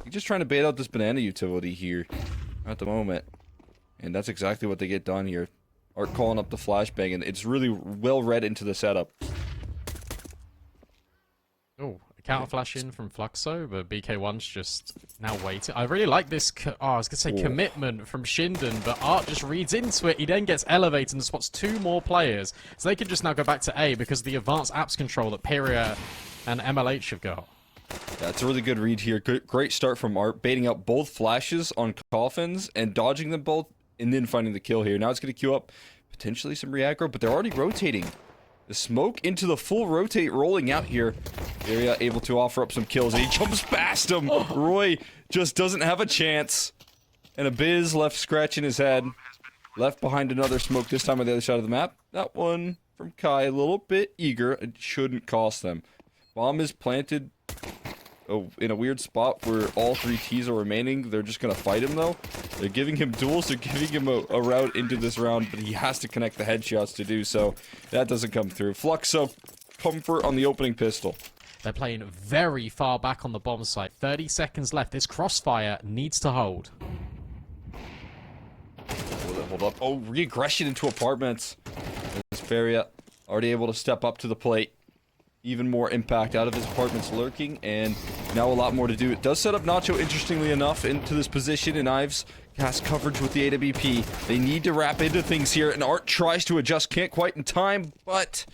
He's just trying to bait out this banana utility here at the moment. And that's exactly what they get done here. Art calling up the flashbang, and it's really well read into the setup. Oh, a counter flash in from Fluxo, but BK1's just now waiting. I really like this, I was going to say commitment from ShindeN, but Art just reads into it. He then gets elevated and spots 2 more players. So they can just now go back to A because of the advanced apps control that Pyria and MLH have got. Yeah, it's a really good read here. Great start from Art, baiting out both flashes on coffins and dodging them both, and then finding the kill here. Now it's going to queue up potentially some re-aggro, but they're already rotating. The smoke into the full rotate rolling out here. Area able to offer up some kills, and he jumps past him. Roy just doesn't have a chance. And Abiz left scratching his head. Left behind another smoke, this time on the other side of the map. That one from Kai, a little bit eager. It shouldn't cost them. Bomb is planted in a weird spot where all 3 Ts are remaining. They're just going to fight him, though. They're giving him duels. They're giving him a route into this round, but he has to connect the headshots to do so. That doesn't come through. Fluxo, comfort on the opening pistol. They're playing very far back on the bomb site. 30 seconds left. This crossfire needs to hold. Hold up. Oh, re-aggression into apartments. This Feria already able to step up to the plate. Even more impact out of his apartments lurking, and now a lot more to do. It does set up Nacho, interestingly enough, into this position, and Ives has coverage with the AWP. They need to wrap into things here, and Art tries to adjust, can't quite in time, but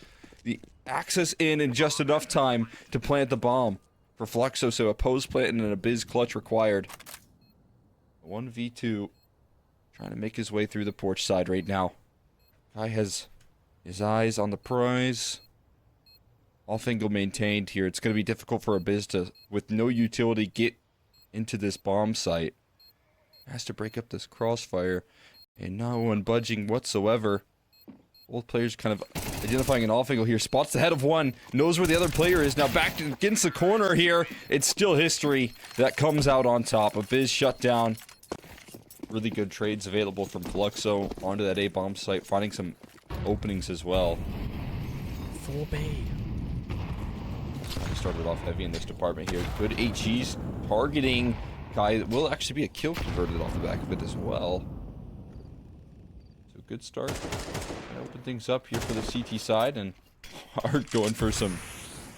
the access in just enough time to plant the bomb for Fluxo, so a pose plant and an Abiz clutch required. 1v2, trying to make his way through the porch side right now. Guy has his eyes on the prize. Off angle maintained here. It's going to be difficult for Abiz to, with no utility, get into this bomb site. Has to break up this crossfire, and no one budging whatsoever. Both players kind of identifying an off angle here. Spots the head of one, knows where the other player is. Now back against the corner here. It's still history that comes out on top. Abiz shut down. Really good trades available from Fluxo onto that A bomb site, finding some openings as well. 4B. Started off heavy in this department here. Good HEs targeting Kai. Will actually be a kill converted off the back of it as well. So good start. Open things up here for the CT side, and Art going for some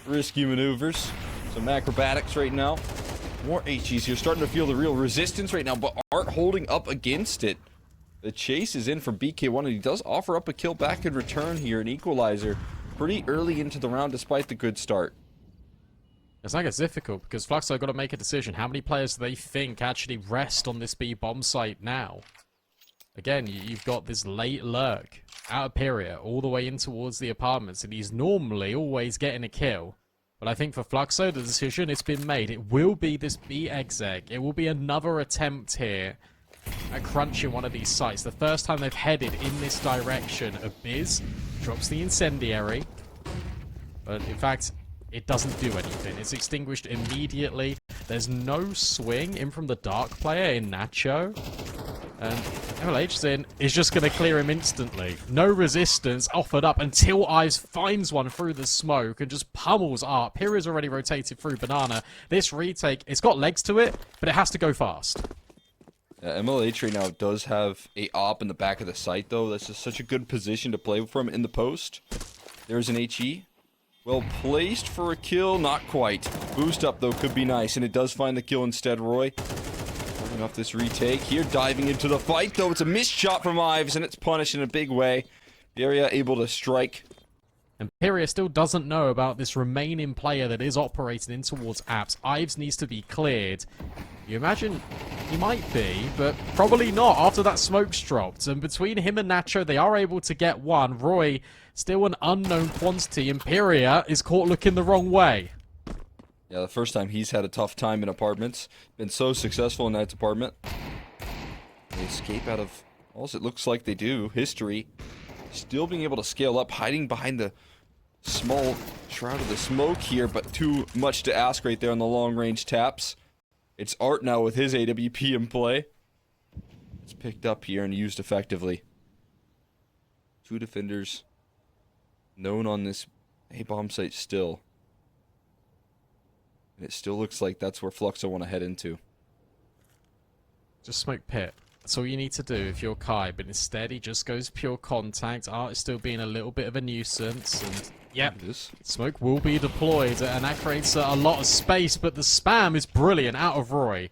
risky maneuvers. Some acrobatics right now. More HEs here. Starting to feel the real resistance right now, but Art holding up against it. The chase is in from BK1, and he does offer up a kill back in return here. An equalizer pretty early into the round despite the good start. It's like it's difficult because Fluxo got to make a decision. How many players do they think actually rest on this B bomb site now? Again, you've got this late lurk out of Pyria all the way in towards the apartments, and he's normally always getting a kill. But I think for Fluxo, the decision has been made. It will be this B exec. It will be another attempt here at crunching one of these sites. The first time they've headed in this direction. Abiz drops the incendiary, but in fact, it doesn't do anything. It's extinguished immediately. There's no swing in from the Dark player in Nacho. And MLH's in is just going to clear him instantly. No resistance offered up until Ives finds one through the smoke and just pummels Art. Pyria's already rotated through Banana. This retake, it's got legs to it, but it has to go fast. MLH right now does have a op in the back of the site, though. That's just such a good position to play from in the post. There's an HE. Well placed for a kill, not quite. Boost up, though, could be nice, and it does find the kill instead, Roy. Starting off this retake here, diving into the fight, though. It's a missed shot from Ives, and it's punished in a big way. The area able to strike. And Pyria still doesn't know about this remaining player that is operating in towards apps. Ives needs to be cleared. You imagine he might be, but probably not after that smoke's dropped. And between him and Nacho, they are able to get one. Roy, still an unknown quantity. Pyria is caught looking the wrong way. Yeah, the first time he's had a tough time in apartments. Been so successful in that department. They escape out of, also it looks like they do, history. Still being able to scale up, hiding behind the small shroud of the smoke here, but too much to ask right there on the long-range taps. It's Art now with his AWP in play. It's picked up here and used effectively. 2 defenders known on this A-bomb site still. And it still looks like that's where Fluxo want to head into. Just smoke pit. That's all you need to do if you're Kai, but instead he just goes pure contact. Art is still being a little bit of a nuisance, and yep, smoke will be deployed, and that creates a lot of space, but the spam is brilliant out of Roy.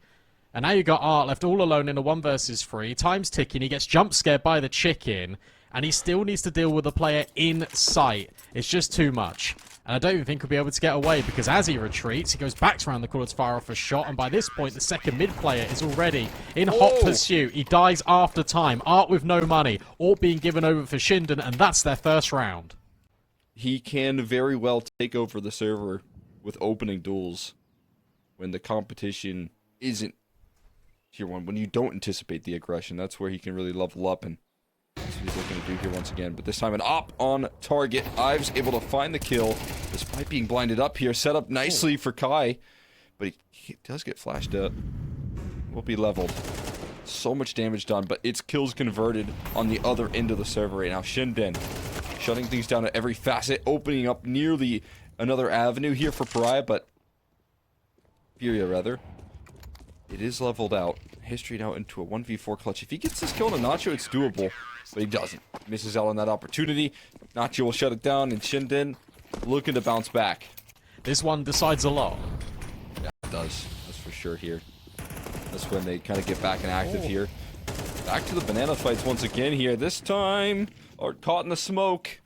And now you got Art left all alone in a 1 versus 3. Time's ticking, he gets jump scared by the chicken, and he still needs to deal with a player in sight. It's just too much. And I don't even think he'll be able to get away, because as he retreats, he goes back around the corner to fire off a shot, and by this point, the second mid player is already in hot pursuit. He dies after time. Art with no money, all being given over for ShindeN, and that's their first round. He can very well take over the server with opening duels when the competition isn't tier 1, when you don't anticipate the aggression. That's where he can really level up, and that's what he's looking to do here once again. But this time an op on target. Ives able to find the kill despite being blinded up here. Set up nicely for Kai, but he does get flashed up. Will be leveled. So much damage done, but it's kills converted on the other end of the server right now. ShindeN shutting things down at every facet, opening up nearly another avenue here for Pariah, but Furia rather. It is leveled out. History now into a 1v4 clutch. If he gets this kill on a Nacho, it's doable, but he doesn't. Misses out on that opportunity. Nacho will shut it down, and ShindeN looking to bounce back. This one decides a lot. Yeah, it does. That's for sure here. That's when they kind of get back and active here. Back to the banana fights once again here. This time, Art caught in the smoke,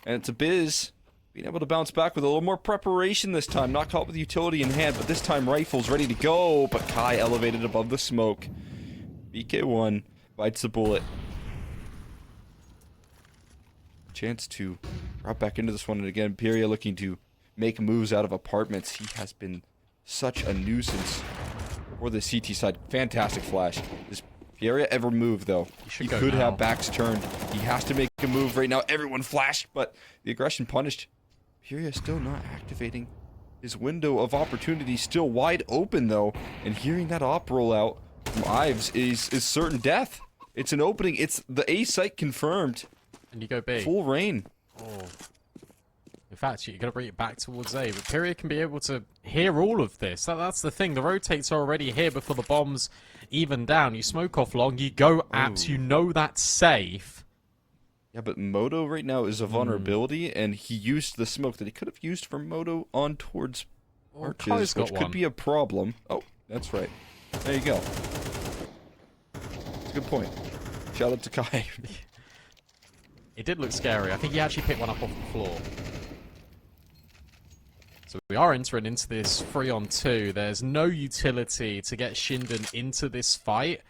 and it's a Biz being able to bounce back with a little more preparation this time. Not caught with utility in hand, but this time rifles ready to go. But Kai elevated above the smoke. BK1 bites the bullet. Chance to drop back into this one, and again, Pyria looking to make moves out of apartments. He has been such a nuisance for the CT side. Fantastic flash. Does Pyria ever move, though? He could have backs turned. He has to make a move right now. Everyone flashed, but the aggression punished. Pyria still not activating his window of opportunity. Still wide open, though. And hearing that op roll out from Ives is certain death. It's an opening. It's the A site confirmed. And you go B. Full rain. Oh. In fact, you got to bring it back towards A. But Pyria can be able to hear all of this. That's the thing. The rotates are already here before the bombs even down. You smoke off long. You go apps. You know that's safe. Yeah, but Moto right now is a vulnerability, and he used the smoke that he could have used for Moto on towards Arches, which could be a problem. Oh, that's right. There you go. Good point. Shout out to Kai. It did look scary. I think he actually picked one up off the floor. So we are entering into this 3-on-2. There's no utility to get ShindeN into this fight.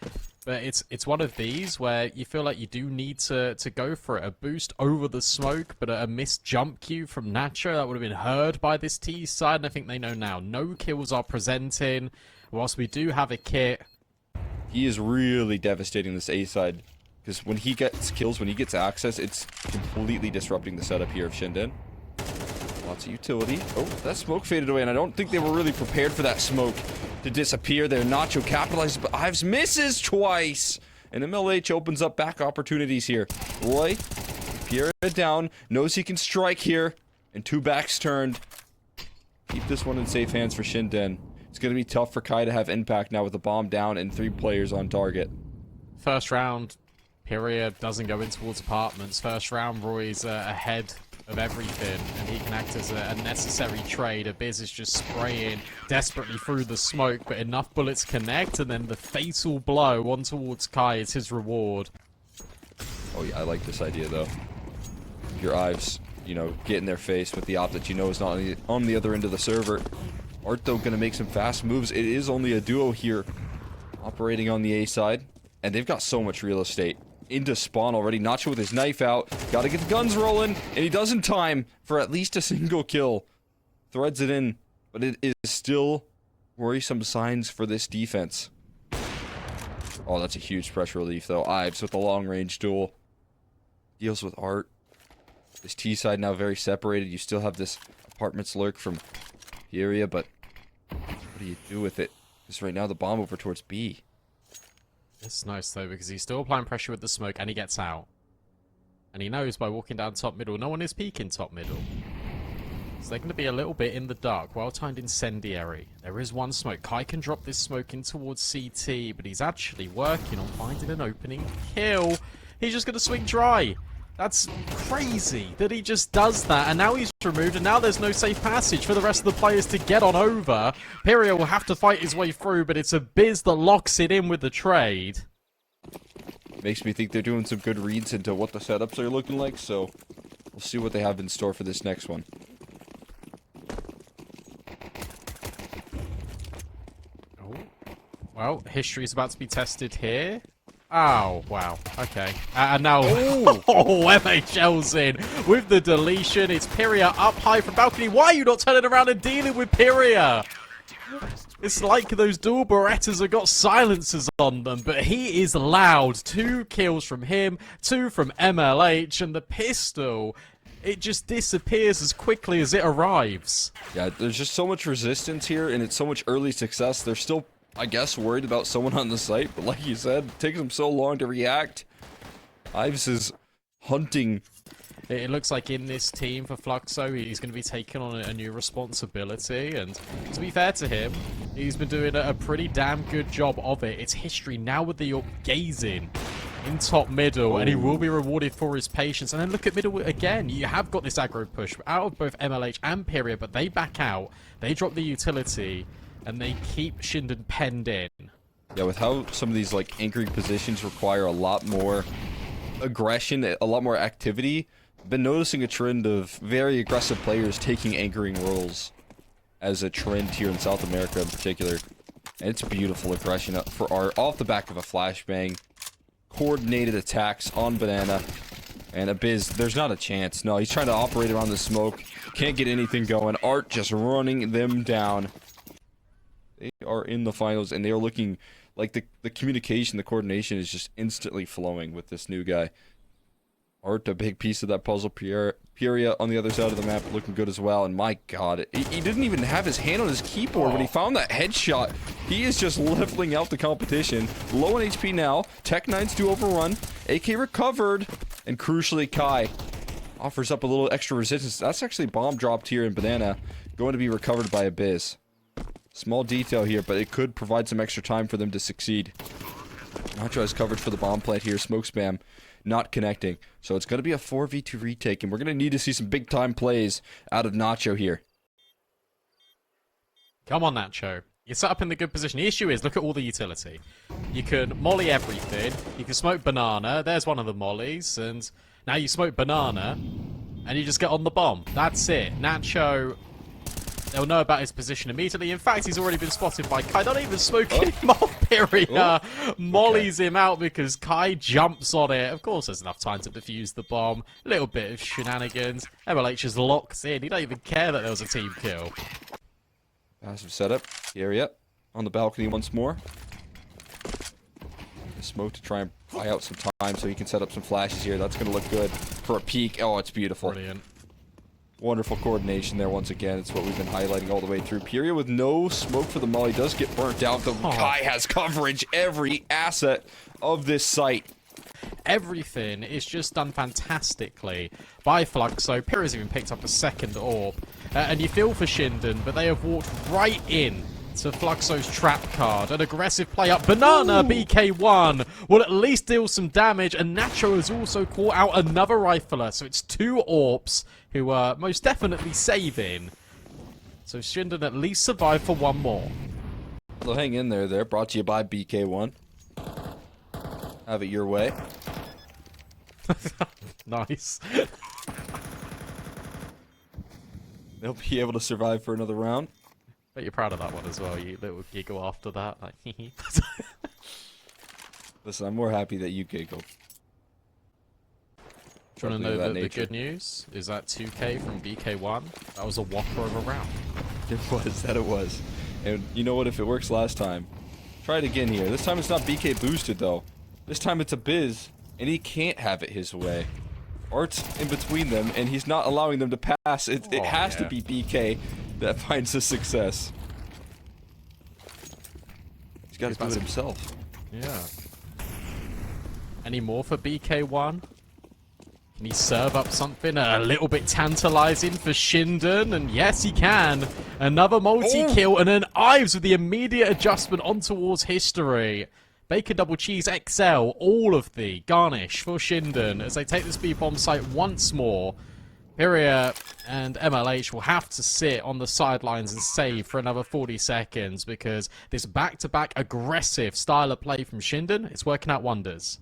But it's one of these where you feel like you do need to go for it. A boost over the smoke, but a missed jump cue from Nacho. That would have been heard by this T side, and I think they know now. No kills are presenting. Whilst we do have a kit. He is really devastating this A side. Because when he gets kills, when he gets access, it's completely disrupting the setup here of ShindeN. Lots of utility. Oh, that smoke faded away, and I don't think they were really prepared for that smoke to disappear there. Nacho capitalizes, but Ives misses twice. And MLH opens up back opportunities here. Roy, Pierre down, knows he can strike here, and 2 backs turned. Keep this one in safe hands for ShindeN. It's going to be tough for Kai to have impact now with the bomb down and 3 players on target. First round, Pyria doesn't go in towards apartments. First round, Roy's ahead of everything, and he can act as a necessary trade. Abiz is just spraying desperately through the smoke, but enough bullets connect, and then the fatal blow on towards Kai is his reward. Oh yeah, I like this idea though. Your Ives, you know, get in their face with the op that you know is not on the other end of the server. Art though gonna make some fast moves. It is only a duo here operating on the A side, and they've got so much real estate. Into spawn already. Nacho with his knife out. Gotta get the guns rolling. And he does in time for at least a single kill. Threads it in. But it is still worrisome signs for this defense. Oh, that's a huge pressure relief though. Ives with the long range duel. Deals with Art. This T side now very separated. You still have this apartments lurk from the area, but what do you do with it? Because right now the bomb over towards B. It's nice though, because he's still applying pressure with the smoke, and he gets out. And he knows by walking down top middle, no one is peeking top middle. So they're going to be a little bit in the dark. Well-timed incendiary. There is one smoke. Kai can drop this smoke in towards CT, but he's actually working on finding an opening kill. He's just going to swing dry. That's crazy that he just does that, and now he's removed, and now there's no safe passage for the rest of the players to get on over. Pyria will have to fight his way through, but it's a Biz that locks it in with the trade. Makes me think they're doing some good reads into what the setups are looking like, so we'll see what they have in store for this next one. Oh. Well, history is about to be tested here. Oh, wow. Okay. And now... Oh, MHL's in with the deletion. It's Pyria up high from balcony. Why are you not turning around and dealing with Pyria? It's like those dual Berettas have got silencers on them, but he is loud. 2 kills from him, 2 from MLH, and the pistol, it just disappears as quickly as it arrives. Yeah, there's just so much resistance here, and it's so much early success. They're still, I guess, worried about someone on the site, but like you said, it takes them so long to react. Ives is hunting. It looks like in this team for Fluxo, he's going to be taking on a new responsibility, and to be fair to him, he's been doing a pretty damn good job of it. It's history now with the gazing in top middle, and he will be rewarded for his patience. And then look at middle again. You have got this aggro push out of both MLH and Pyria, but they back out. They drop the utility, and they keep ShindeN penned in. Yeah, with how some of these like anchoring positions require a lot more aggression, a lot more activity, I've been noticing a trend of very aggressive players taking anchoring roles as a trend here in South America in particular. And it's beautiful aggression for Art off the back of a flashbang. Coordinated attacks on Banana. And Abiz, there's not a chance. No, he's trying to operate around the smoke. Can't get anything going. Art just running them down. They are in the finals, and they are looking like the communication, the coordination is just instantly flowing with this new guy. Art, a big piece of that puzzle. Pyria on the other side of the map looking good as well. And my god, he didn't even have his hand on his keyboard when he found that headshot. He is just leveling out the competition. Low on HP now. Tech-9's do overrun. AK recovered. And crucially, Kai offers up a little extra resistance. That's actually bomb dropped here in Banana. Going to be recovered by Abyss. Small detail here, but it could provide some extra time for them to succeed. Nacho has coverage for the bomb plant here. Smoke spam not connecting. So it's going to be a 4v2 retake, and we're going to need to see some big-time plays out of Nacho here. Come on, Nacho. You're set up in the good position. The issue is, look at all the utility. You can molly everything. You can smoke banana. There's one of the mollies. And now you smoke banana, and you just get on the bomb. That's it. Nacho... They'll know about his position immediately. In fact, he's already been spotted by Kai. Not even smoking him off, Pyria. Mollies him out because Kai jumps on it. Of course, there's enough time to defuse the bomb. A little bit of shenanigans. MLH is locked in. He don't even care that there was a team kill. Passive setup. Area on the balcony once more. The smoke to try and buy out some time so he can set up some flashes here. That's going to look good for a peek. Oh, it's beautiful. Brilliant. Wonderful coordination there once again. It's what we've been highlighting all the way through. Pyria with no smoke for the molly does get burnt out. The Kai has coverage every asset of this site. Everything is just done fantastically by Fluxo. Pyria's even picked up a second orb. And you feel for ShindeN, but they have walked right in to Fluxo's trap card. An aggressive play up. Banana BK1 will at least deal some damage. And Nacho has also caught out another rifler. So it's 2 AWPs who are most definitely saving. So ShindeN at least survived for one more. So hang in there. Brought to you by BK1. Have it your way. Nice. They'll be able to survive for another round. Bet you're proud of that one as well, you little giggle after that. Like, Listen, I'm more happy that you giggled. Do you want to know the good news? Is that 2k from BK1? That was a whopper of a round. It was. And you know what, if it works last time, try it again here. This time it's not BK boosted though. This time it's a Biz, and he can't have it his way. Art's in between them, and he's not allowing them to pass. It has to be BK that finds the success. He's got to do it himself. Yeah. Any more for BK1? Can he serve up something a little bit tantalizing for ShindeN? And yes, he can. Another multi-kill and an Ives with the immediate adjustment on towards history. Bacon double cheese XL, all of the garnish for ShindeN as they take this B bomb site once more. Pyria and MLH will have to sit on the sidelines and save for another 40 seconds because this back-to-back aggressive style of play from ShindeN is working out wonders.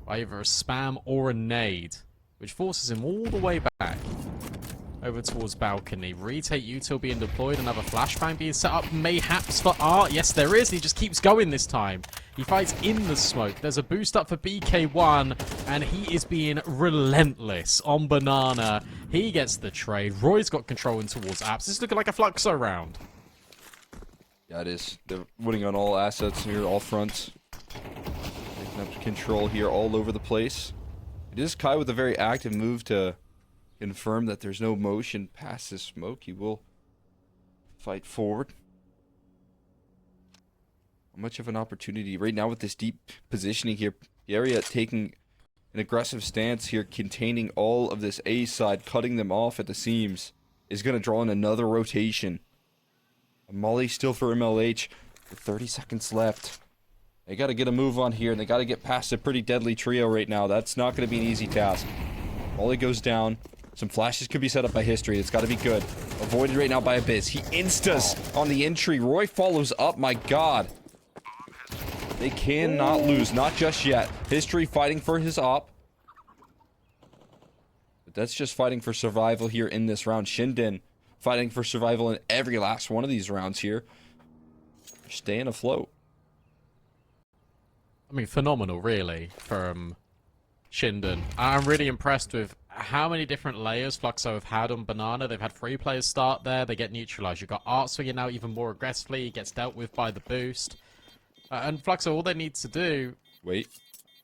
Either a spam or a nade, which forces him all the way back over towards balcony. Retake util being deployed, another flashbang being set up, mayhaps for Art. Yes, there is. He just keeps going this time. He fights in the smoke. There's a boost up for BK1, and he is being relentless on Banana. He gets the trade. Roy's got control in towards Apps. This is looking like a Fluxo round. Yeah, it is. They're winning on all assets here, all fronts. Taking up control here all over the place. It is Kai with a very active move to confirm that there's no motion past this smoke. He will fight forward. How much of an opportunity right now with this deep positioning here. Pyria taking an aggressive stance here, containing all of this A side, cutting them off at the seams, is going to draw in another rotation. A Molly still for MLH with 30 seconds left. They got to get a move on here, and they got to get past a pretty deadly trio right now. That's not going to be an easy task. Molly goes down. Some flashes could be set up by history. It's got to be good. Avoided right now by Abyss. He instas on the entry. Roy follows up. My God. They cannot lose. Not just yet. History fighting for his op. But that's just fighting for survival here in this round. ShindeN fighting for survival in every last one of these rounds here. Staying afloat. I mean, phenomenal, really, from ShindeN. I'm really impressed with how many different layers Fluxo have had on Banana. They've had 3 players start there. They get neutralized. You've got Art swinging out even more aggressively. He gets dealt with by the boost. And Fluxo, all they need to do... Wait.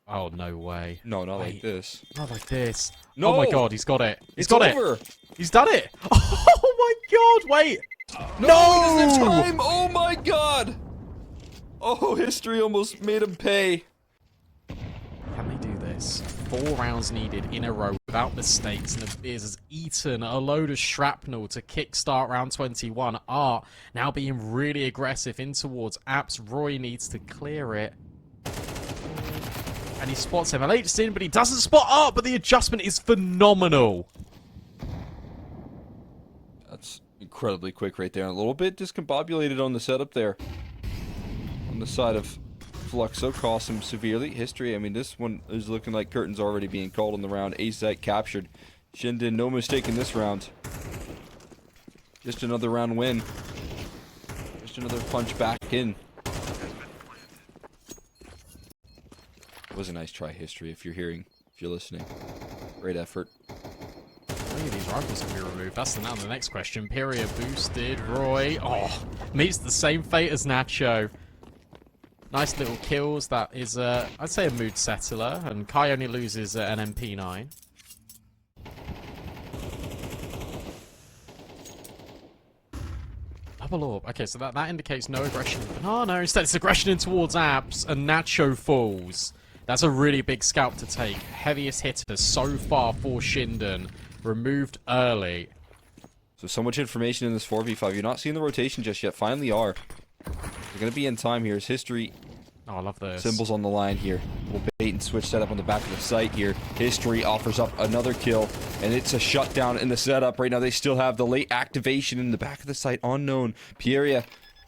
Oh, no way. No, not like this. Not like this. No! Oh my God, he's got it. He's It's got over. it. He's done it. Oh my God, wait. No! He doesn't have time! Oh my God! Oh, history almost made him pay. Can they do this? 4 rounds needed in a row without mistakes, and Abyss has eaten a load of shrapnel to kickstart round 21. Art now being really aggressive in towards Apps. Roy needs to clear it. And he spots MLH in, but he doesn't spot Art, but the adjustment is phenomenal. That's incredibly quick right there. A little bit discombobulated on the setup there. On the side of Fluxo, cost him severely. History, I mean, this one is looking like curtains already being called on the round. A site captured. ShindeN, no mistake in this round. Just another round win. Just another punch back in. It was a nice try, history, if you're listening. Great effort. How many of these rifles can be removed? That's now the next question. Pyria boosted. Roy, meets the same fate as Nacho. Nice little kills. That is, I'd say a mood settler. And Kai only loses an MP9. Double orb. Okay, so that indicates no aggression. Oh no, instead it's aggression in towards Apps, and Nacho falls. That's a really big scalp to take. Heaviest hitter so far for ShindeN. Removed early. So much information in this 4v5. You're not seeing the rotation just yet. Finally are. They're going to be in time here. As history... Oh, I love this. Symbols on the line here. Little bait and switch setup on the back of the site here. History offers up another kill, and it's a shutdown in the setup. Right now, they still have the late activation in the back of the site. Unknown. Pyria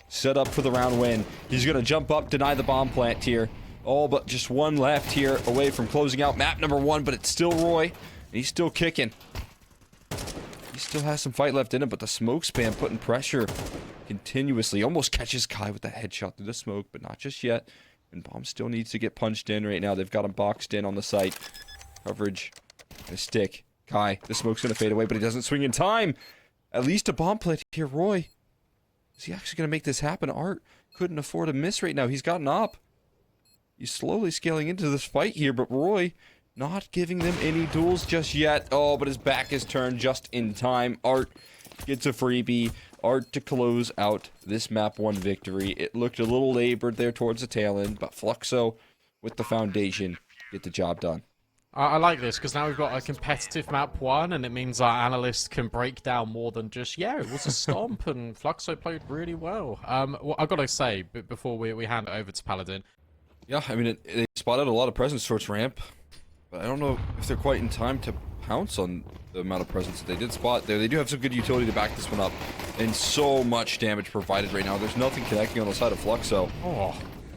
set up for the round win. He's going to jump up, deny the bomb plant here. Oh, but just one left here away from closing out map number 1, but it's still Roy. And he's still kicking. He still has some fight left in him, but the smoke spam putting pressure continuously. Almost catches Kai with that headshot through the smoke, but not just yet. And Bomb still needs to get punched in right now. They've got him boxed in on the site. Coverage. And a stick. Kai, the smoke's going to fade away, but he doesn't swing in time. At least a bomb plant here. Roy. Is he actually going to make this happen? Art couldn't afford a miss right now. He's gotten up. He's slowly scaling into this fight here, but Roy not giving them any duels just yet. Oh, but his back is turned just in time. Art gets a freebie. Art to close out this map 1 victory. It looked a little labored there towards the tail end, but Fluxo with the foundation get the job done. I like this because now we've got a competitive map 1, and it means our analysts can break down more than just, yeah, it was a stomp, and Fluxo played really well. Well, I've got to say, before we hand it over to Paladin. Yeah, I mean, they spotted a lot of presence towards ramp, but I don't know if they're quite in time to pounce on the amount of presence that they did spot there. They do have some good utility to back this one up, and so much damage provided right now. There's nothing connecting on the side of Fluxo,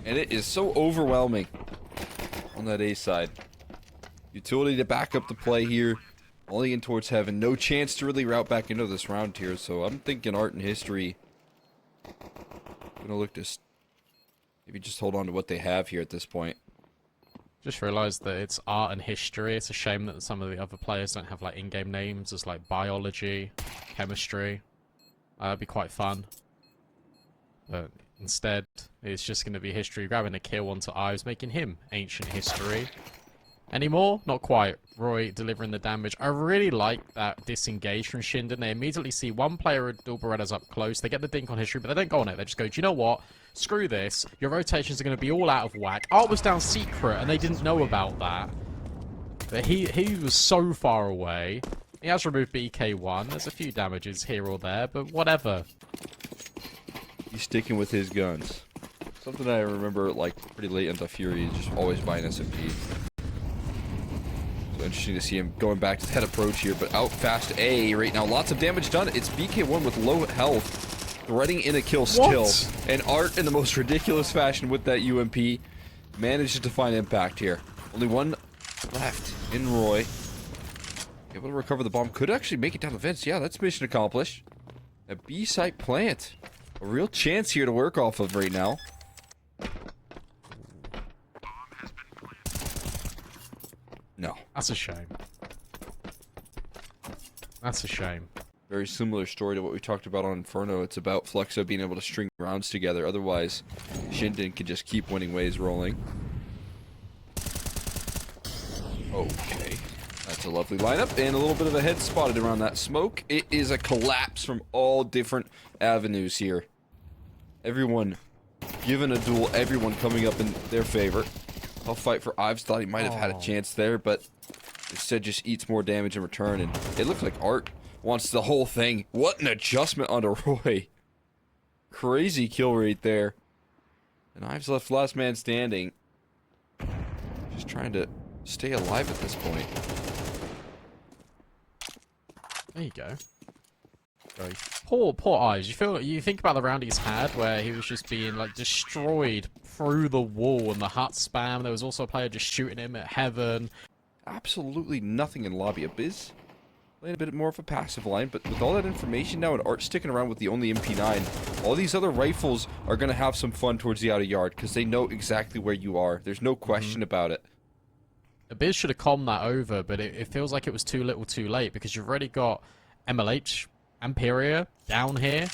and it is so overwhelming on that A side. Utility to back up the play here. Only in towards heaven. No chance to really route back into this round here. So I'm thinking Art and History gonna look to maybe just hold on to what they have here at this point. Just realised that it's Art and History. It's a shame that some of the other players don't have like in-game names as like Biology, Chemistry. That'd be quite fun. But instead, it's just going to be History grabbing a kill onto Ives, making him Ancient History. Anymore? Not quite. Roy delivering the damage. I really like that disengage from ShindeN. They immediately see one player with dual Berettas up close. They get the dink on History, but they don't go on it. They just go, do you know what? Screw this. Your rotations are going to be all out of whack. Art was down secret, and they didn't know about that. But he was so far away. He has removed BK1. There's a few damages here or there, but whatever. He's sticking with his guns. Something I remember, like, pretty late into Fury is just always buying SMP. So interesting to see him going back to that approach here, but out fast A right now. Lots of damage done. It's BK1 with low health, threading in a kill still. What? And Art, in the most ridiculous fashion with that UMP, manages to find impact here. Only one left in Roy. Able to recover the bomb. Could actually make it down the vents. Yeah, that's mission accomplished. A B-site plant. A real chance here to work off of right now. No. That's a shame. That's a shame. Very similar story to what we talked about on Inferno. It's about Fluxo being able to string rounds together. Otherwise, ShindeN can just keep winning ways rolling. Okay. That's a lovely lineup, and a little bit of a head spotted around that smoke. It is a collapse from all different avenues here. Everyone given a duel, everyone coming up in their favor. I'll fight for Ives. Thought he might have had a chance there, but instead just eats more damage in return, and it looks like Art wants the whole thing. What an adjustment onto Roy. Crazy kill rate there. And Ives left last man standing. Just trying to stay alive at this point. There you go. Poor Ives. You think about the round he's had where he was just being like destroyed through the wall and the hut spam. There was also a player just shooting him at heaven. Absolutely nothing in lobby. Abyss playing a bit more of a passive line, but with all that information now and Art sticking around with the only MP9, all these other rifles are going to have some fun towards the outer yard because they know exactly where you are. There's no question about it. Abyss should have calmed that over, but it feels like it was too little too late because you've already got MLH, Amperia down here.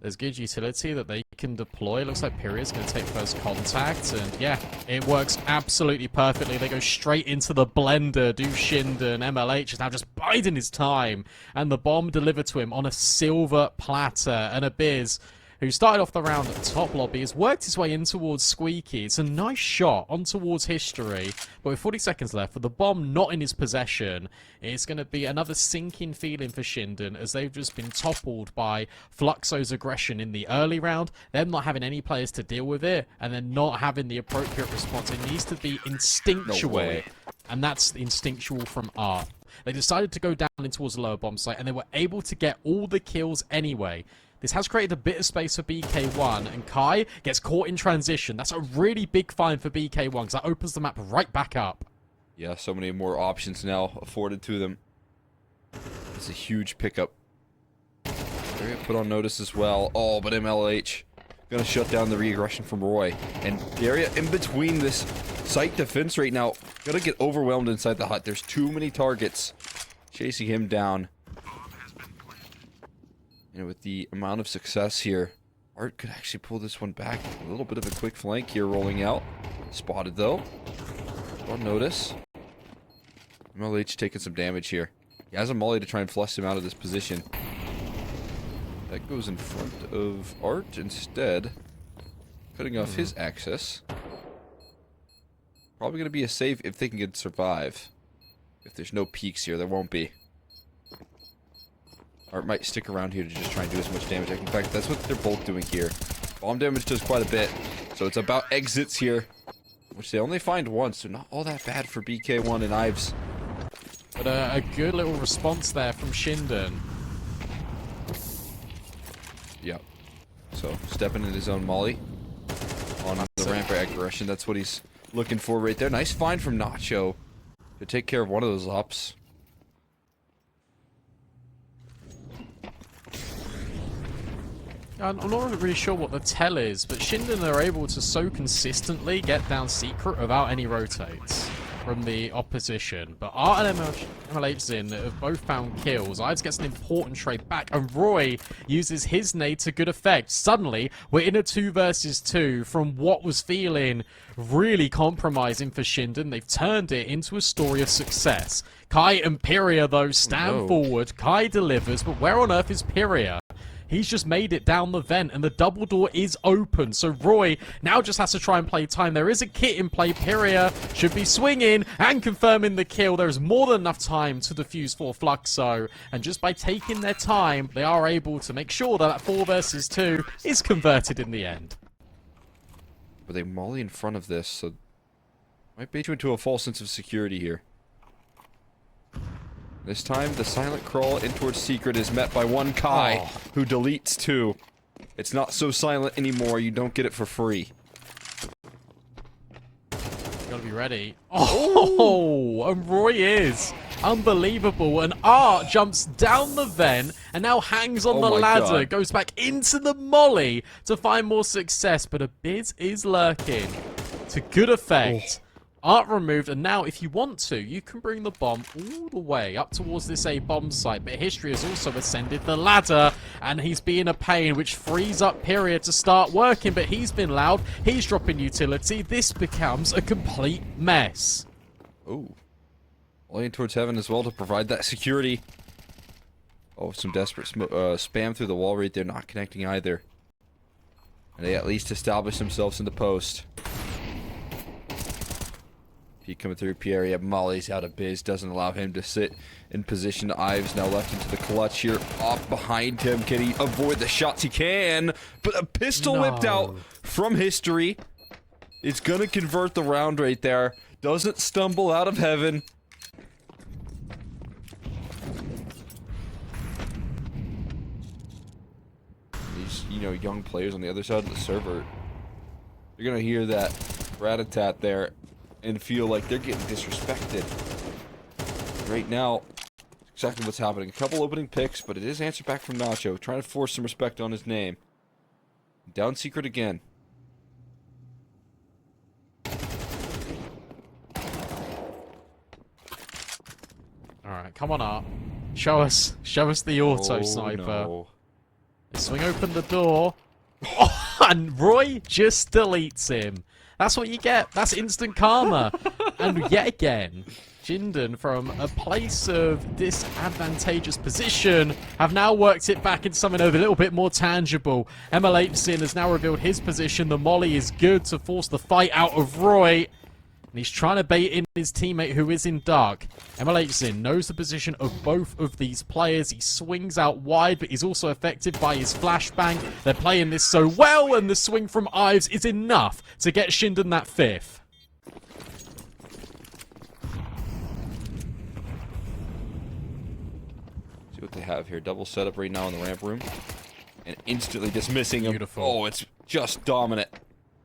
There's good utility that they can deploy. Looks like Piria's going to take first contact, and yeah, it works absolutely perfectly. They go straight into the blender. Do ShindeN. MLH is now just biding his time, and the bomb delivered to him on a silver platter. And Abyss, who started off the round at top lobby, has worked his way in towards Squeaky. It's a nice shot on towards History, but with 40 seconds left, with the bomb not in his possession, it's going to be another sinking feeling for ShindeN as they've just been toppled by Fluxo's aggression in the early round, them not having any players to deal with it, and then not having the appropriate response. It needs to be instinctual, No way. and that's instinctual from Art. They decided to go down in towards the lower bomb site, and they were able to get all the kills anyway. This has created a bit of space for BK1, and Kai gets caught in transition. That's a really big find for BK1, because that opens the map right back up. Yeah, so many more options now afforded to them. It's a huge pickup. They're put on notice as well. Oh, but MLH gonna shut down the re-aggression from Roy. And Daria in between this site defense right now. Gonna get overwhelmed inside the hut. There's too many targets chasing him down. And with the amount of success here, Art could actually pull this one back. A little bit of a quick flank here rolling out. Spotted though. On notice. MLH taking some damage here. He has a molly to try and flush him out of this position. That goes in front of Art instead. Cutting off his access. Probably going to be a save if they can survive. If there's no peaks here, there won't be. Art might stick around here to just try and do as much damage. In fact, that's what they're both doing here. Bomb damage does quite a bit. So it's about exits here. Which they only find once, so not all that bad for BK1 and Ives. But a good little response there from ShindeN. Yep. So, stepping in his own molly. On the ramp aggression, that's what he's looking for right there. Nice find from Nacho to take care of one of those ups. I'm not really sure what the tell is, but ShindeN are able to so consistently get down secret without any rotates from the opposition. But Art and MLHZin have both found kills. Ives gets an important trade back, and Roy uses his nade to good effect. Suddenly, we're in a 2 versus 2 from what was feeling really compromising for ShindeN. They've turned it into a story of success. Kai and Pyria, though, stand forward. Kai delivers, but where on earth is Pyria? He's just made it down the vent, and the double door is open. So Roy now just has to try and play time. There is a kit in play. Pyria should be swinging and confirming the kill. There is more than enough time to defuse for Fluxo. And just by taking their time, they are able to make sure that 4 versus 2 is converted in the end. But they molly in front of this, so might bait you into a false sense of security here. This time, the silent crawl in towards secret is met by one Kai, who deletes 2. It's not so silent anymore, you don't get it for free. Gotta be ready. Oh, and Roy is. Unbelievable. And Art jumps down the vent and now hangs on the ladder. God. Goes back into the molly to find more success. But a Biz is lurking to good effect. Art removed, and now if you want to, you can bring the bomb all the way up towards this A bomb site. But History has also ascended the ladder, and he's being a pain, which frees up Pyria to start working. But he's been loud. He's dropping utility. This becomes a complete mess. Oh. Laying towards heaven as well to provide that security. Oh, some desperate spam through the wall right there, not connecting either. And they at least establish themselves in the post. He coming through, Pierre, molly's out of biz, doesn't allow him to sit in position. Ives now left into the clutch here, off behind him. Can he avoid the shots? He can, but a pistol whipped out from History. It's gonna convert the round right there. Doesn't stumble out of heaven. These, young players on the other side of the server, you're gonna hear that rat-a-tat there and feel like they're getting disrespected. Right now, exactly what's happening. A couple opening picks, but it is answer back from Nacho, trying to force some respect on his name. Down secret again. Alright, come on up. Show us the auto sniper. No. They swing open the door. Oh, and Roy just deletes him. That's what you get. That's instant karma. And yet again, ShindeN, from a place of disadvantageous position, have now worked it back into something a little bit more tangible. MLHZin has now revealed his position. The molly is good to force the fight out of Roy. And he's trying to bait in his teammate who is in dark. MLHZin knows the position of both of these players. He swings out wide, but he's also affected by his flashbang. They're playing this so well, and the swing from Ives is enough to get ShindeN that 5th. See what they have here. Double setup right now in the ramp room. And instantly dismissing him. Beautiful. Oh, it's just dominant.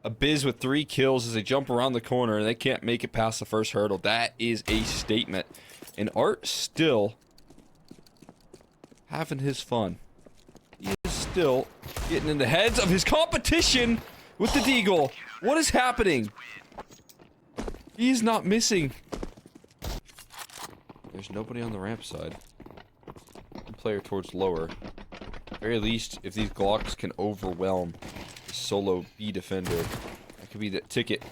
A Biz with 3 kills as they jump around the corner and they can't make it past the first hurdle. That is a statement. And Art still having his fun. He is still getting in the heads of his competition with the Deagle. What is happening? He's not missing. There's nobody on the ramp side. One player towards lower. At the very least, if these Glocks can overwhelm the solo B defender, that could be the ticket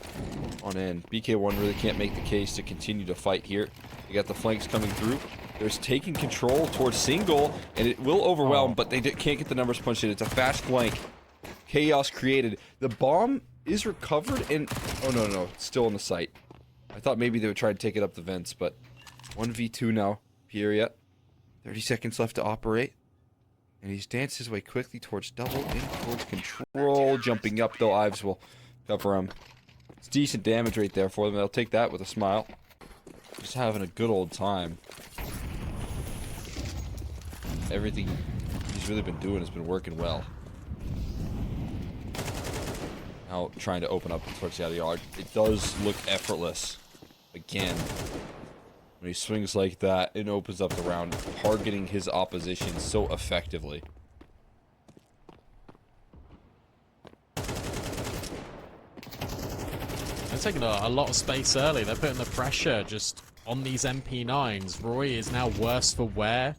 on end. BK1 really can't make the case to continue to fight here. They got the flanks coming through. There's taking control towards single, and it will overwhelm, but they can't get the numbers punched in. It's a fast flank. Chaos created. The bomb is recovered, and... Oh, no, it's still on the site. I thought maybe they would try to take it up the vents, but 1v2 now. Pierre, 30 seconds left to operate. And he's danced his way quickly towards double, in towards control. Jumping up, though, Ives will cover him. It's decent damage right there for them. They'll take that with a smile. Just having a good old time. Everything he's really been doing has been working well. Now trying to open up towards the other yard. It does look effortless. Again, when he swings like that, it opens up the round, targeting his opposition so effectively. They're taking a lot of space early. They're putting the pressure just on these MP9s. Roy is now worse for wear.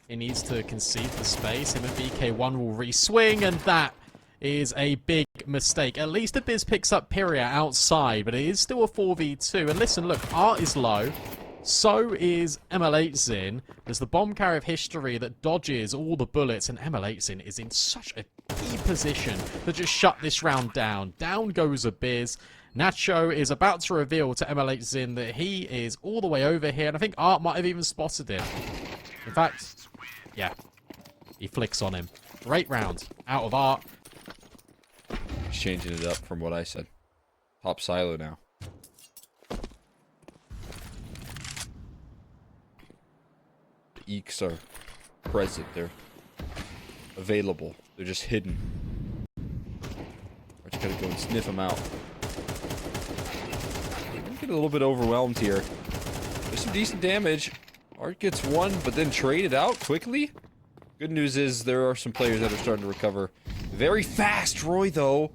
He needs to concede the space. Him and BK1 will re-swing, and that is a big mistake. At least Abyss picks up Pyria outside, but it is still a 4v2. And listen, look, Art is low. So is ML8 Zin. There's the bomb carrier of history that dodges all the bullets, and ML8 Zin is in such a key position to just shut this round down. Down goes Abyss. Nacho is about to reveal to ML8 Zin that he is all the way over here, and I think Art might have even spotted him. In fact, yeah, he flicks on him. Great round out of Art. He's changing it up from what I said. Top silo now. The eeks are present. They're available. They're just hidden. I just gotta go and sniff them out. I'm getting a little bit overwhelmed here. There's some decent damage. Art gets one, but then traded out quickly. Good news is there are some players that are starting to recover very fast. Roy, though,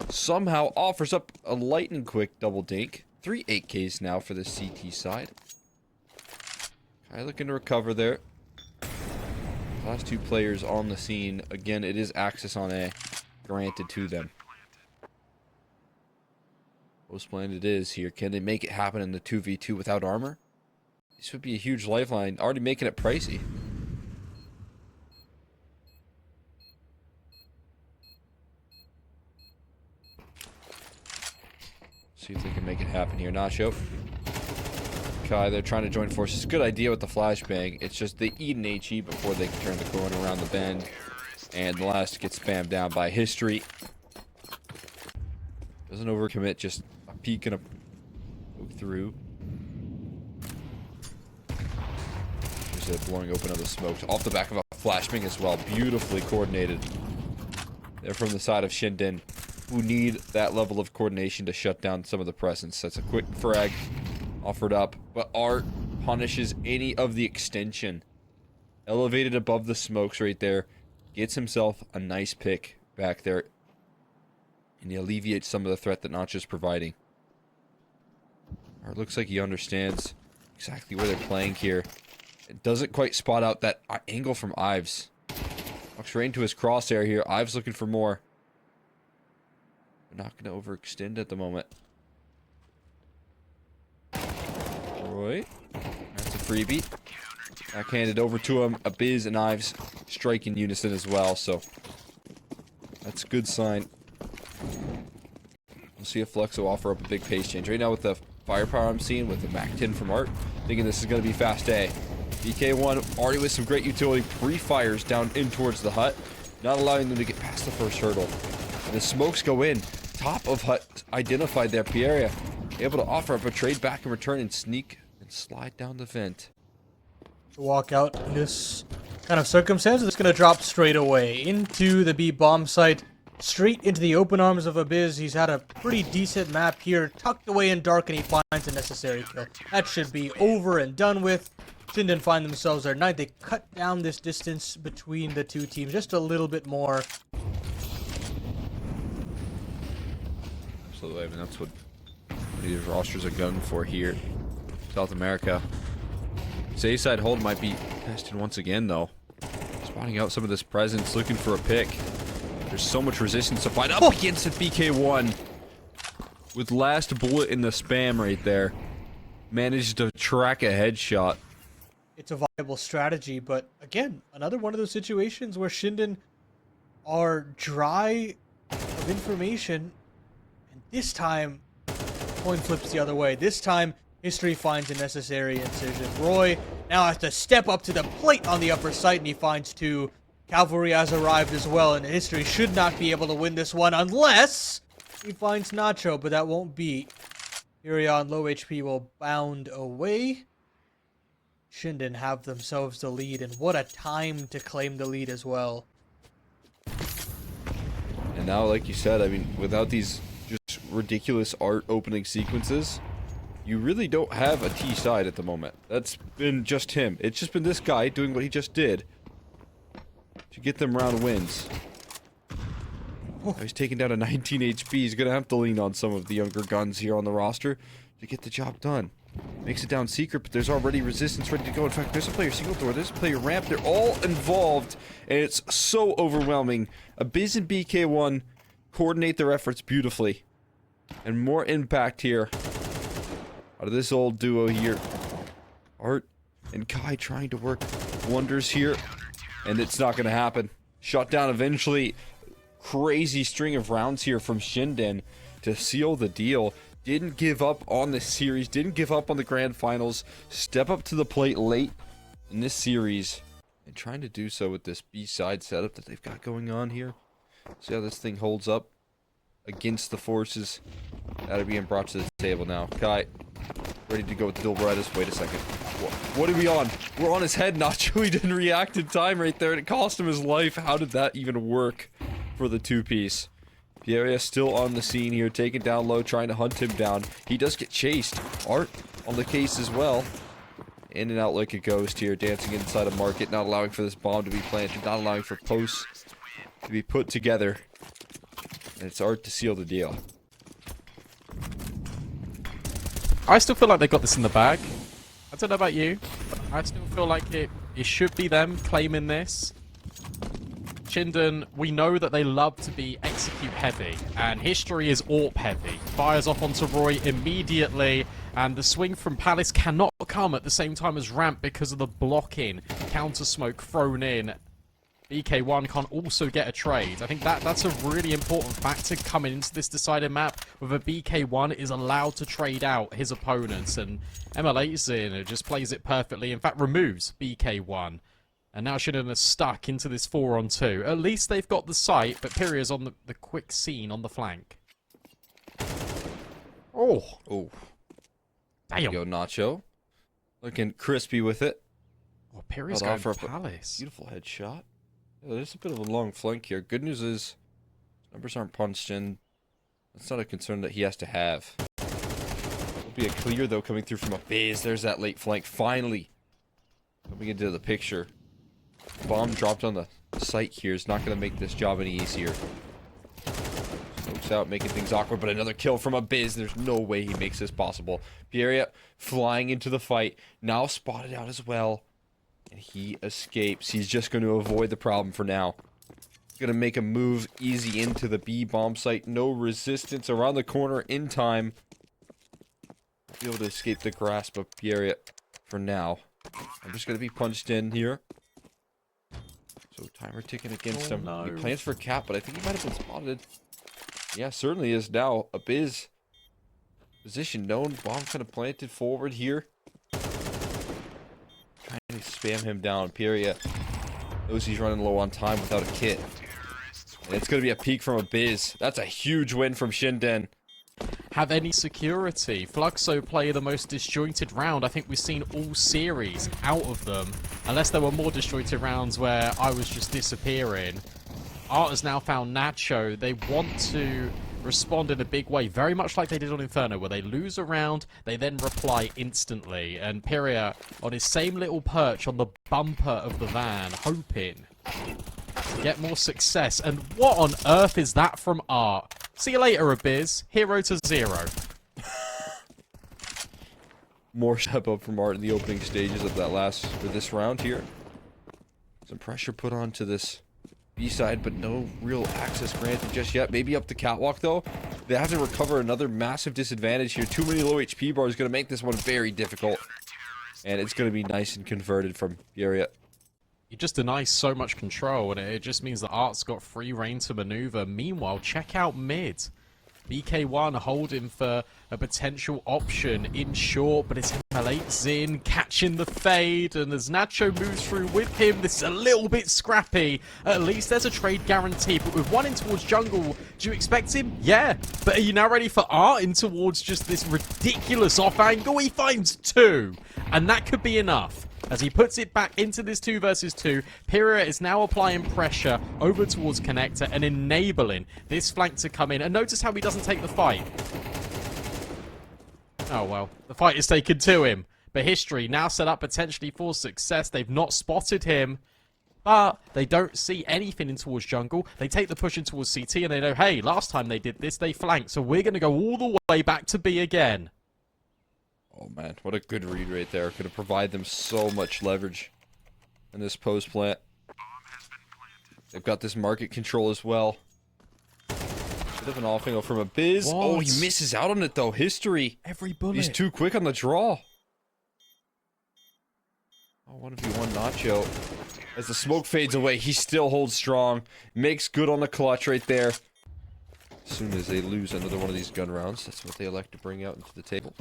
somehow offers up a lightning quick double dink. 3 8Ks now for the CT side. Kai looking to recover there. Last two players on the scene. Again, it is access on A. Granted to them. Most planned it is here. Can they make it happen in the 2v2 without armor? This would be a huge lifeline. Already making it pricey. See if they can make it happen here. Nacho. Kai, they're trying to join forces. Good idea with the flashbang. It's just they eat an HE before they can turn the corner around the bend. And the last gets spammed down by history. Doesn't overcommit, just a peek and a poke through. There's a blowing open of the smokes. Off the back of a flashbang as well. Beautifully coordinated. They're from the side of ShindeN, who need that level of coordination to shut down some of the presence. That's a quick frag offered up, but Art punishes any of the extension. Elevated above the smokes right there. Gets himself a nice pick back there. And he alleviates some of the threat that Nacho's providing. Art looks like he understands exactly where they're playing here. It doesn't quite spot out that angle from Ives. Walks right into his crosshair here. Ives looking for more. We're not going to overextend at the moment. Roy. That's a freebie. Backhanded over to him. Abyss and Ives strike in unison as well, so that's a good sign. We'll see if Fluxo offer up a big pace change. Right now with the firepower I'm seeing with the Mac 10 from Art, thinking this is going to be fast A. BK1 already with some great utility. Pre-fires down in towards the hut, not allowing them to get past the first hurdle. And the smokes go in. Top of hut identified there. Pierre able to offer up a trade back in return and sneak and slide down the vent. To walk out in this kind of circumstance, it's going to drop straight away into the B bomb site, straight into the open arms of Abyss. He's had a pretty decent map here, tucked away in dark, and he finds a necessary kill. That should be over and done with. ShindeN find themselves their ninth. They cut down this distance between the two teams just a little bit more. Absolutely, I mean, that's what these rosters are gunning for here. South America. This A-side hold might be tested once again, though. Spotting out some of this presence, looking for a pick. There's so much resistance to fight up against the BK1. With last bullet in the spam right there. Managed to track a headshot. It's a viable strategy, but again, another one of those situations where ShindeN are dry of information, and this time coin flips the other way. This time, history finds a necessary incision. Roy now has to step up to the plate on the upper site, and he finds two. Cavalry has arrived as well, and history should not be able to win this one unless he finds Nacho, but that won't be. Furia on low HP will bound away. ShindeN have themselves the lead, and what a time to claim the lead as well. And now, like you said, I mean, without these just ridiculous art opening sequences, you really don't have a T side at the moment. That's been just him. It's just been this guy doing what he just did to get them round wins. Oh, he's taking down a 19 HP. He's going to have to lean on some of the younger guns here on the roster to get the job done. Makes it down secret, but there's already resistance ready to go. In fact, there's a player single door, there's a player ramp. They're all involved, and it's so overwhelming. Abyss and BK1 coordinate their efforts beautifully. And more impact here out of this old duo here. Art and Kai trying to work wonders here, and it's not going to happen. Shut down eventually. Crazy string of rounds here from ShindeN to seal the deal. Didn't give up on this series, didn't give up on the grand finals. Step up to the plate late in this series, and trying to do so with this B-side setup that they've got going on here. See how this thing holds up against the forces that are being brought to the table now. Kai, ready to go with the Dilberitis. Wait a second. What are we on? We're on his head, Nacho. He didn't react in time right there, and it cost him his life. How did that even work for the two-piece? Pierre still on the scene here, taking down low, trying to hunt him down. He does get chased. Art on the case as well. In and out like a ghost here, dancing inside a market, not allowing for this bomb to be planted, not allowing for posts to be put together. And it's Art to seal the deal. I still feel like they got this in the bag. I don't know about you. I still feel like it should be them claiming this. ShindeN, we know that they love to be execute heavy, and history is AWP heavy. Fires off onto Roy immediately, and the swing from Palace cannot come at the same time as Ramp because of the blocking. Counter smoke thrown in. BK1 can't also get a trade. I think that's a really important factor coming into this decided map, whether BK1 is allowed to trade out his opponents, and ML8 just plays it perfectly. In fact, removes BK1. And now ShindeN is stuck into this 4-on-2. At least they've got the site, but Piria's on the quick scene on the flank. Oh. Oh. Damn. Yo, Nacho. Looking crispy with it. Oh, Piria's going for Palace. Beautiful headshot. Yeah, there's a bit of a long flank here. Good news is, numbers aren't punched in. That's not a concern that he has to have. There'll be a clear, though, coming through from a base. There's that late flank. Finally coming into the picture. Bomb dropped on the site here is not going to make this job any easier. Smokes out, making things awkward, but another kill from Abyss. There's no way he makes this possible. Pierre flying into the fight, now spotted out as well. And he escapes. He's just going to avoid the problem for now. Going to make a move easy into the B bomb site. No resistance around the corner in time. Be able to escape the grasp of Pierre for now. I'm just going to be punched in here. So timer ticking against him. No. He plans for cap, but I think he might have been spotted. Yeah, certainly is now. Abyss position known. Bomb kind of planted forward here. Trying to spam him down. Pierre knows he's running low on time without a kit. And it's going to be a peek from Abyss. That's a huge win from ShindeN. Have any security. Fluxo play the most disjointed round I think we've seen all series out of them. Unless there were more disjointed rounds where I was just disappearing. Art has now found Nacho. They want to respond in a big way, very much like they did on Inferno, where they lose a round, they then reply instantly. And Piria on his same little perch on the bumper of the van, hoping to get more success. And what on earth is that from Art? See you later, Abyss. Hero to 0. More step up from Art in the opening stages of this round here. Some pressure put onto this B-side, but no real access granted just yet. Maybe up the catwalk, though. They have to recover another massive disadvantage here. Too many low HP bars is going to make this one very difficult. And it's going to be nice and converted from Pierre. He just denies so much control, and it just means that Art's got free reign to maneuver. Meanwhile, check out mid. BK1 holding for a potential option in short, but it's ML8 Zin catching the fade, and as Nacho moves through with him, this is a little bit scrappy. At least there's a trade guarantee, but with one in towards jungle, do you expect him? Yeah, but are you now ready for Art in towards just this ridiculous off angle? He finds two, and that could be enough. As he puts it back into this 2 versus 2, Pyria is now applying pressure over towards Connector and enabling this flank to come in. And notice how he doesn't take the fight. Oh, well, the fight is taken to him. But History now set up potentially for success. They've not spotted him, but they don't see anything in towards jungle. They take the push in towards CT and they know, hey, last time they did this, they flanked. So we're going to go all the way back to B again. Oh man, what a good read right there. Could have provided them so much leverage in this post plant. They've got this market control as well. Bit of an off angle from a Biz. What? Oh, he misses out on it though. History. Every bullet. He's too quick on the draw. Oh, 1v1 Nacho. As the smoke fades away, he still holds strong. Makes good on the clutch right there. As soon as they lose another one of these gun rounds, that's what they elect to bring out into the table.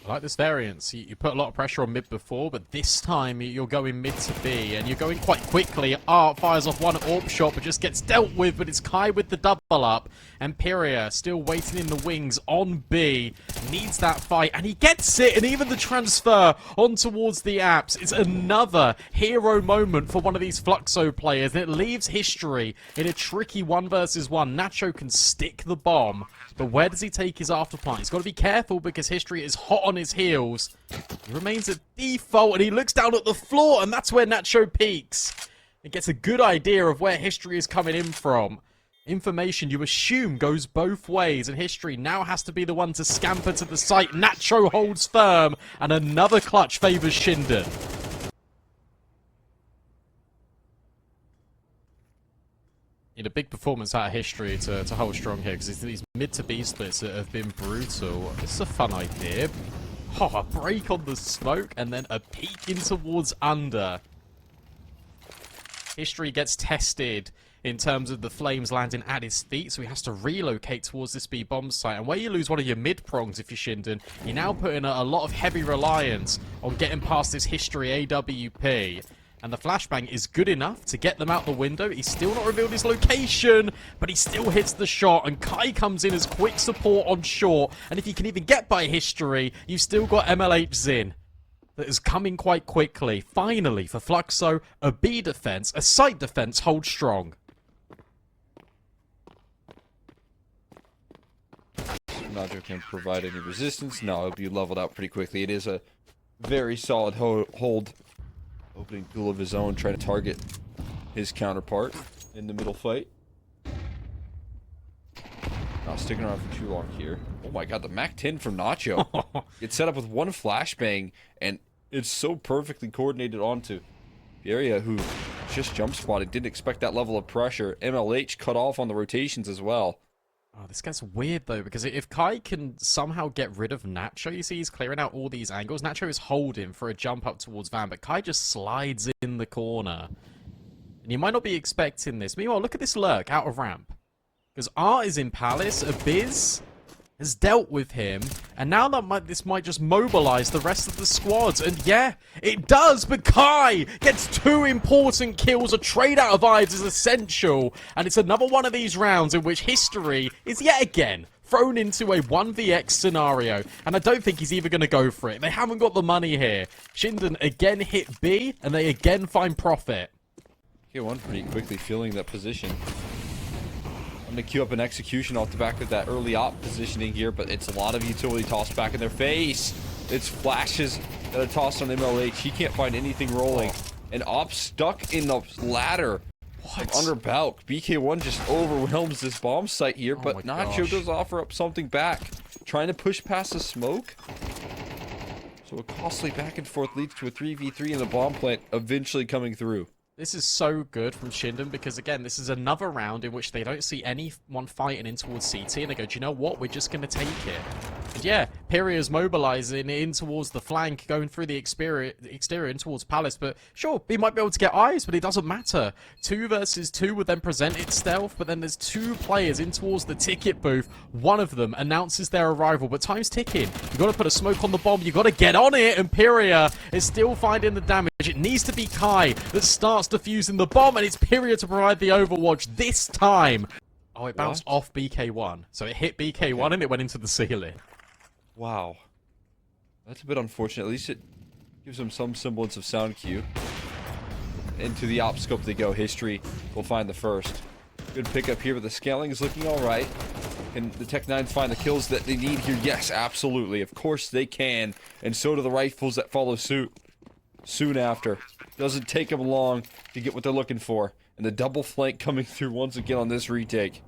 I like this variance. You put a lot of pressure on mid before, but this time you're going mid to B, and you're going quite quickly. Art fires off one AWP shot, but just gets dealt with, but it's Kai with the double up. And Pyria still waiting in the wings on B. Needs that fight, and he gets it, and even the transfer on towards the apps. It's another hero moment for one of these Fluxo players, and it leaves History in a tricky 1 versus 1. Nacho can stick the bomb, but where does he take his afterplant? He's got to be careful because History is hot on his heels. He remains at default, and he looks down at the floor, and that's where Nacho peaks. It gets a good idea of where History is coming in from. Information you assume goes both ways, and History now has to be the one to scamper to the site. Nacho holds firm, and another clutch favors ShindeN. A big performance out of History to hold strong here, because these mid to B splits that have been brutal. It's a fun idea. Oh, a break on the smoke, and then a peek in towards under. History gets tested in terms of the flames landing at his feet, so he has to relocate towards this B bomb site. And where you lose one of your mid prongs if you're ShindeN, you're now putting a lot of heavy reliance on getting past this History AWP. And the flashbang is good enough to get them out the window. He's still not revealed his location, but he still hits the shot. And Kai comes in as quick support on short. And if you can even get by History, you've still got ML8 Zin that is coming quite quickly. Finally, for Fluxo, a B defense, a site defense holds strong. Nacho can provide any resistance. No, it'll be leveled out pretty quickly. It is a very solid hold. Opening pool of his own, trying to target his counterpart in the middle fight. Not sticking around for too long here. Oh my god, the MAC-10 from Nacho. It's set up with one flashbang, and it's so perfectly coordinated onto Pyria, who just jump spotted. Didn't expect that level of pressure. MLH cut off on the rotations as well. Oh, this guy's weird, though, because if Kai can somehow get rid of Nacho, you see he's clearing out all these angles. Nacho is holding for a jump up towards Van, but Kai just slides in the corner. And you might not be expecting this. Meanwhile, look at this lurk out of ramp. Because Art is in Palace, Abiz has dealt with him, and now that this might just mobilize the rest of the squads. And yeah, it does, but Kai gets 2 important kills. A trade out of Ives is essential, and it's another one of these rounds in which History is yet again thrown into a 1vx scenario, and I don't think he's even going to go for it. They haven't got the money here. ShindeN again hit B, and they again find profit. K1 pretty quickly filling that position. I'm going to queue up an execution off the back of that early op positioning here, but it's a lot of utility tossed back in their face. It's flashes that are tossed on MLH. He can't find anything rolling. And op stuck in the ladder. What? Under Balk. BK1 just overwhelms this bomb site here, but Nacho does offer up something back. Trying to push past the smoke. So a costly back and forth leads to a 3v3 in the bomb plant eventually coming through. This is so good from ShindeN because, again, this is another round in which they don't see anyone fighting in towards CT, and they go, do you know what? We're just going to take it. And Yeah, Pyria's mobilizing in towards the flank, going through the exterior in towards Palace, but sure, he might be able to get eyes, but it doesn't matter. 2 versus 2 would then present its stealth, but then there's 2 players in towards the ticket booth. One of them announces their arrival, but time's ticking. You got to put a smoke on the bomb, you got to get on it, and Pyria is still finding the damage. It needs to be Kai that starts defusing the bomb, and it's Pyria to provide the overwatch this time. Oh, it bounced off BK1. So it hit BK1 and it went into the ceiling. Wow. That's a bit unfortunate. At least it gives them some semblance of sound cue. Into the op scope they go. History will find the first. Good pickup here, but the scaling is looking alright. Can the Tech-9s find the kills that they need here? Yes, absolutely. Of course they can. And so do the rifles that follow suit soon after. Doesn't take them long to get what they're looking for. And the double flank coming through once again on this retake.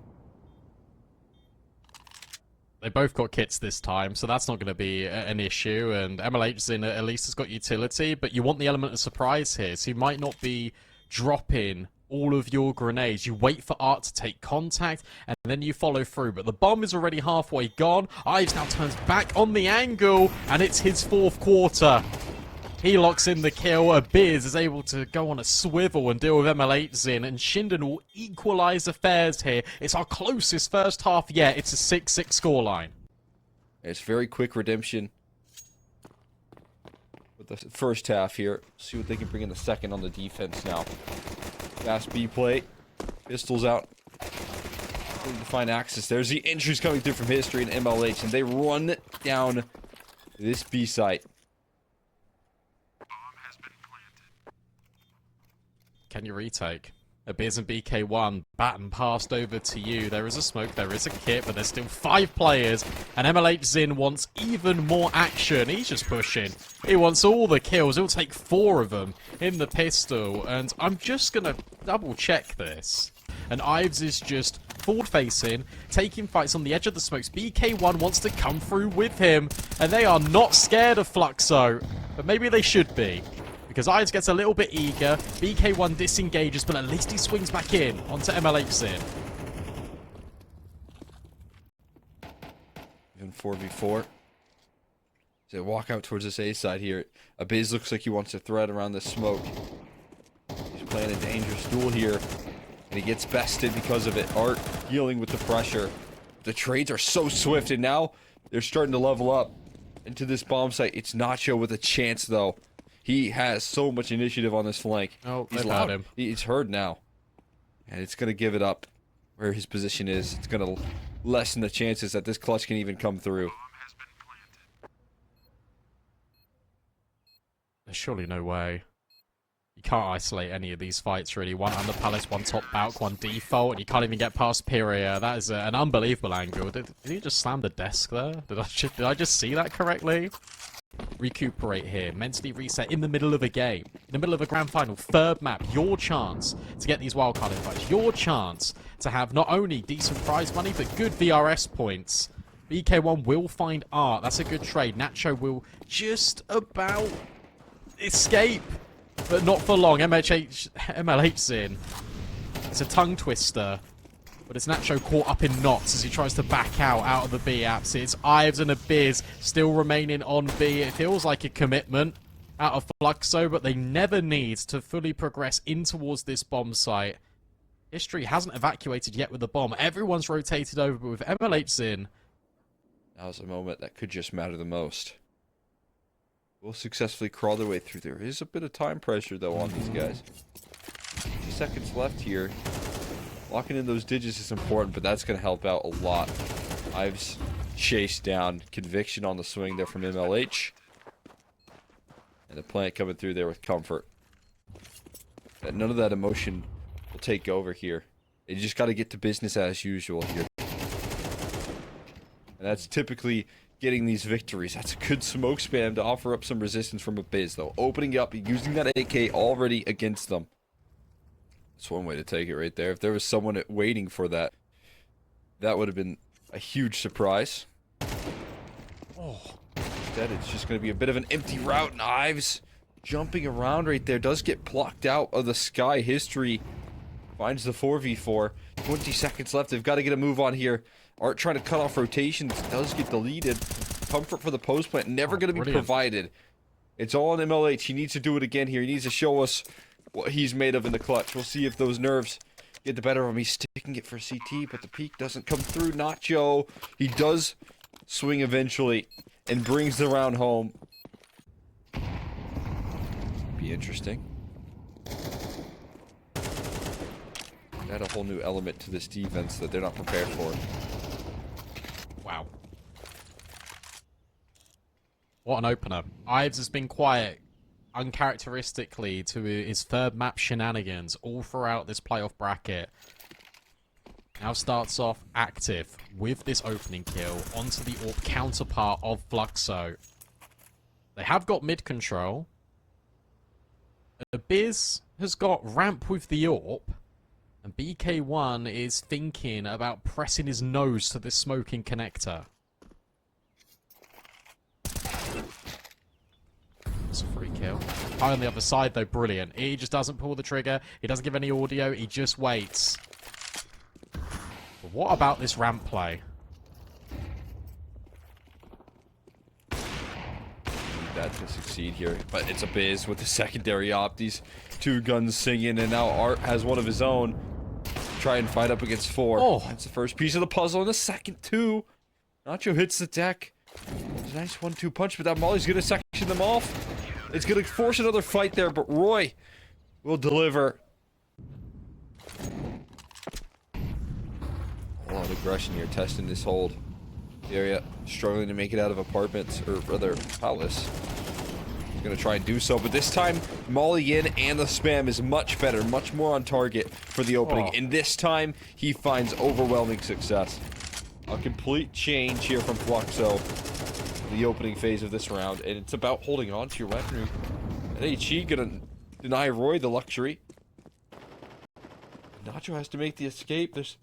They both got kits this time, so that's not going to be an issue. And MLH's at least has got utility, but you want the element of surprise here. So you might not be dropping all of your grenades. You wait for Art to take contact, and then you follow through. But the bomb is already halfway gone. Ives now turns back on the angle, and it's his 4th quarter. He locks in the kill. Biz is able to go on a swivel and deal with MLH's and ShindeN will equalize affairs here. It's our closest first half yet. It's a 6-6 scoreline. It's very quick redemption with the first half here. See what they can bring in the second on the defense now. Fast B play. Pistols out. Looking to find access. There's the entries coming through from History and MLH, and they run down this B site. Can you retake? Abiz and BK1 baton passed over to you. There is a smoke, there is a kit, but there's still 5 players. And MLH Zin wants even more action. He's just pushing. He wants all the kills. He'll take 4 of them in the pistol. And I'm just going to double check this. And Ives is just forward facing, taking fights on the edge of the smokes. BK1 wants to come through with him. And they are not scared of Fluxo. But maybe they should be. Because Ives gets a little bit eager, BK1 disengages, but at least he swings back in onto MLH Zin. Even 4v4. They walk out towards this A side here. Abiz looks like he wants to thread around this smoke. He's playing a dangerous duel here. And he gets bested because of it. Art dealing with the pressure. The trades are so swift, and now they're starting to level up into this bomb site. It's Nacho with a chance, though. He has so much initiative on this flank. Oh, he's loud him. He's heard now. And it's going to give it up where his position is. It's going to lessen the chances that this clutch can even come through. There's surely no way. You can't isolate any of these fights, really. 1 under Palace, 1 top Balk, 1 default, and you can't even get past Pyria. That is an unbelievable angle. Did he just slam the desk there? Did I just see that correctly? Recuperate here, mentally reset in the middle of a game, in the middle of a grand final, 3rd map, your chance to get these wildcard invites, your chance to have not only decent prize money, but good VRS points. BK1 will find Art, that's a good trade. Nacho will just about escape, but not for long. MLH's in. It's a tongue twister. But it's Nacho caught up in knots as he tries to back out of the B apps. It's Ives and Abiz still remaining on B. It feels like a commitment out of Fluxo, but they never need to fully progress in towards this bomb site. History hasn't evacuated yet with the bomb. Everyone's rotated over, but with MLH in. That was a moment that could just matter the most. We'll successfully crawl their way through. There is a bit of time pressure, though, on these guys. 2 seconds left here. Locking in those digits is important, but that's going to help out a lot. Ives chased down. Conviction on the swing there from MLH. And the plant coming through there with comfort. And none of that emotion will take over here. You just got to get to business as usual here. And that's typically getting these victories. That's a good smoke spam to offer up some resistance from Abiz, though. Opening up, using that AK already against them. That's one way to take it right there. If there was someone waiting for that, that would have been a huge surprise. Oh, instead it's just going to be a bit of an empty route, and Ives jumping around right there does get plucked out of the sky. History finds the 4v4. 20 seconds left. They've got to get a move on here. Art trying to cut off rotations. Does get deleted. comfort for the post plant never going to be brilliant. provided. It's all on MLH. He needs to do it again here. He needs to show us what he's made of in the clutch. We'll see if those nerves get the better of him. He's sticking it for CT, but the peak doesn't come through. Nacho. He does swing eventually and brings the round home. Be interesting. Add a whole new element to this defense that they're not prepared for. Wow. What an opener. Ives has been quiet, uncharacteristically, to his third map shenanigans all throughout this playoff bracket. Now starts off active with this opening kill onto the AWP counterpart of Fluxo. They have got mid control. Biz has got ramp with the AWP. And BK1 is thinking about pressing his nose to this smoking connector. That's a free kill. High on the other side, though, brilliant. He just doesn't pull the trigger. He doesn't give any audio. He just waits. But what about this ramp play? Need that to succeed here. But it's a Biz with the secondary op. These two guns singing, and now Art has one of his own. Try and fight up against 4. Oh. That's the first piece of the puzzle, and the second 2. Nacho hits the deck. It's a nice 1-2 punch, but that Molly's gonna section them off. It's gonna force another fight there, but Roy will deliver. A lot of aggression here, testing this hold area, struggling to make it out of apartments, or rather, palace. Gonna try and do so, but this time Molly in and the spam is much better, much more on target for the opening, and this time he finds overwhelming success. A complete change here from Fluxo, the opening phase of this round, and it's about holding on to your weaponry. And HE gonna deny Roy the luxury. Nacho has to make the escape. There's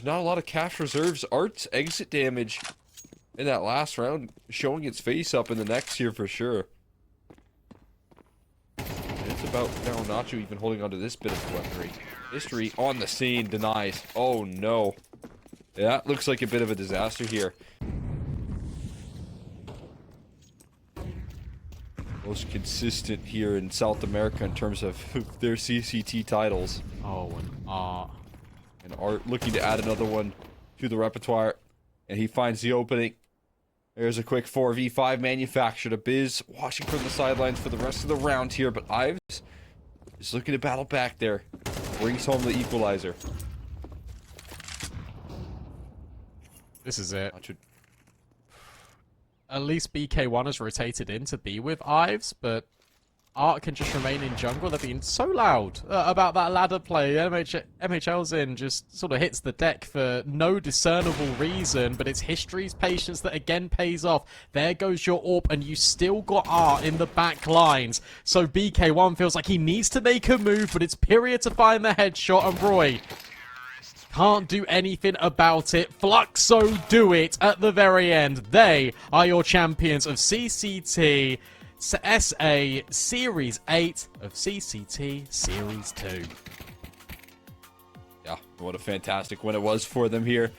not a lot of cash reserves. Art's exit damage in that last round showing its face up in the next here for sure. It's about now Nacho even holding onto this bit of weaponry. History on the scene denies. Oh no. Yeah, looks like a bit of a disaster here. Most consistent here in South America in terms of their CCT titles. Oh, And Art looking to add another one to the repertoire. And he finds the opening. There's a quick 4v5 manufactured. A Biz watching from the sidelines for the rest of the round here, but Ives is looking to battle back there. Brings home the equalizer. this is it. At least BK1 has rotated in to be with Ives, but Art can just remain in jungle. They're being so loud about that ladder play. MHL's in just sort of hits the deck for no discernible reason, but it's history's patience that again pays off. There goes your AWP, and you still got Art in the back lines. So BK1 feels like he needs to make a move, but it's period to find the headshot, and Roy can't do anything about it. Fluxo do it at the very end. They are your champions of CCT SA Series 8 of CCT Series 2. Yeah, what a fantastic win it was for them here.